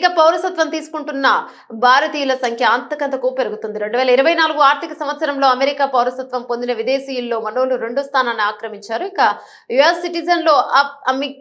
America పౌరసత్వం తీసుకుంటున్న భారతీయుల సంఖ్య అంతకంతకు పెరుగుతుంది. 2024 ఆర్థిక సంవత్సరంలో అమెరికా పౌరసత్వం పొందిన విదేశీయుల్లో మనోళ్లు 2వ స్థానాన్ని ఆక్రమించారు. ఇక యుఎస్ సిటిజన్ లో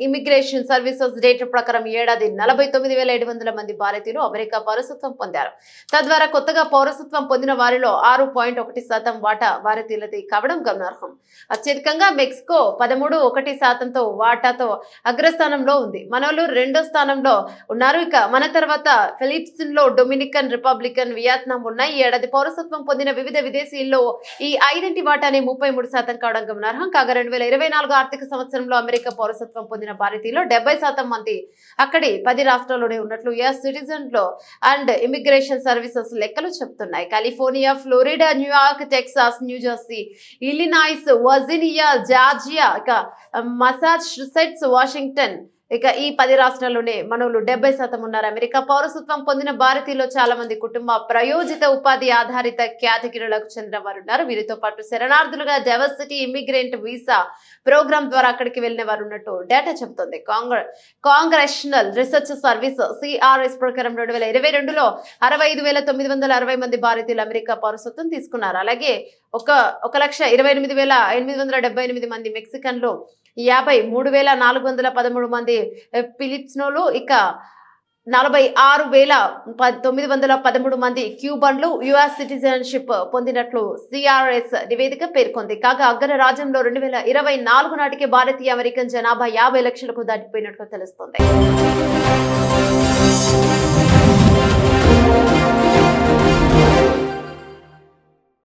ఇమిగ్రేషన్ సర్వీసెస్ డేటా ప్రకారం ఏడాది 49,700 మంది భారతీయులు అమెరికా పౌరసత్వం పొందారు. తద్వారా కొత్తగా పౌరసత్వం పొందిన వారిలో 6.1% వాటా భారతీయులది కావడం గమనార్హం. అత్యధికంగా మెక్సికో 13.1%తో వాటాతో అగ్రస్థానంలో ఉంది. మనోళ్లు 2వ స్థానంలో ఉన్నారు. ఇక మన తర్వాత ఫిలిప్పీన్స్ లో డొమినికన్ రిపబ్లికన్ వియత్నాం ఉన్నాయి. ఈ ఏడాది పౌరసత్వం పొందిన వివిధ విదేశీయుల్లో ఈ 5 వాటానే 33% కావడం గమనార్హం. కాగా 2024 ఆర్థిక సంవత్సరంలో అమెరికా పౌరసత్వం పొందిన భారతీయులు 70% మంది అక్కడి 10 రాష్ట్రాల్లోనే ఉన్నట్లు యుఎస్ సిటిజన్ లో అండ్ ఇమిగ్రేషన్ సర్వీసెస్ లెక్కలు చెబుతున్నాయి. California, Florida, New York, Texas, New Jersey, Illinois, Virginia, Georgia, ఇక మసాచుసెట్స్, వాషింగ్టన్, ఇక ఈ 10 రాష్ట్రాల్లోనే మనోళ్లు 70% ఉన్నారు. అమెరికా పౌరసత్వం పొందిన భారతీయులు చాలా మంది కుటుంబ ప్రయోజిత ఉపాధి ఆధారిత కేటగిరీలకు చెందిన వారు ఉన్నారు. వీరితో పాటు శరణార్థులుగా డైవర్సిటీ ఇమిగ్రెంట్ వీసా ప్రోగ్రామ్ ద్వారా అక్కడికి వెళ్లిన వారు ఉన్నట్టు డేటా చెబుతోంది. కాంగ్రెషనల్ రీసెర్చ్ సర్వీస్ సిఆర్ఎస్ ప్రకారం 2022లో 65,960 మంది భారతీయులు అమెరికా పౌరసత్వం తీసుకున్నారు. అలాగే 1,28,878 మంది మెక్సికన్లు, 53,413 మంది ఫిలిప్పినోలు, ఇక 46,913 మంది క్యూబన్లు యుఎస్ సిటిజన్షిప్ పొందినట్లు సిఆర్ఎస్ నివేదిక పేర్కొంది. కాగా అగ్ర రాజ్యంలో 2024 నాటికి భారతీయ అమెరికన్ జనాభా 50 లక్షలకు దాటిపోయినట్లు తెలుస్తోంది.